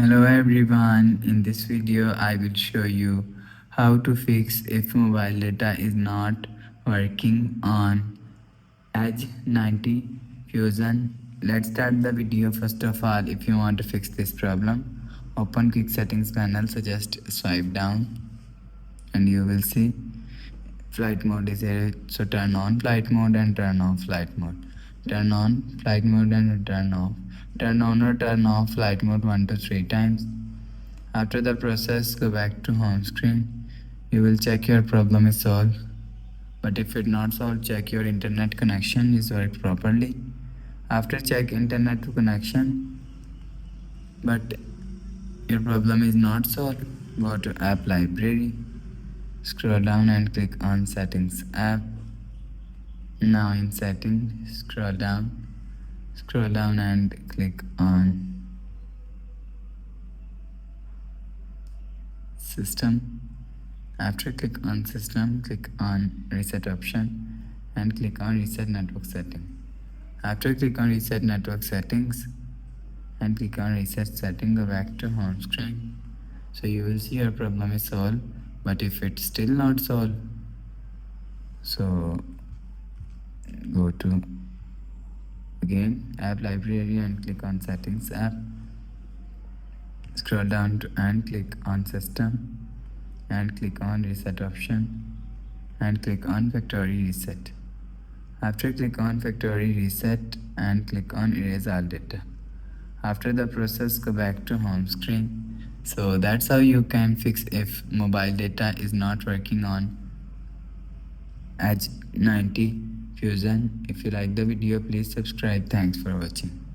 Hello everyone, in this video I will show you how to fix if mobile data is not working on Edge 90 Fusion. Let's start the video. First of all, if you want to fix this problem, open quick settings panel, so just swipe down and you will see flight mode is here, so turn on flight mode and turn off flight mode. Turn on flight mode and turn off. Turn on or turn off flight mode 1 to 3 times. After the process, go back to home screen. You will check your problem is solved. But if it not solved, check your internet connection is worked properly. After check internet connection, but your problem is not solved, go to app library. Scroll down and click on settings app. Now in settings, scroll down and click on system. After click on system, click on reset option and click on reset network setting. After click on reset network settings and click on reset setting, go back to home screen. So you will see your problem is solved. But if it's still not solved, so go to again app library and click on settings app. Scroll down and click on system and click on reset option and click on factory reset. After click on factory reset and click on erase all data. After the process, go back to home screen. So that's how you can fix if mobile data is not working on Edge 90 Fusion. If you like the video, please subscribe. Thanks for watching.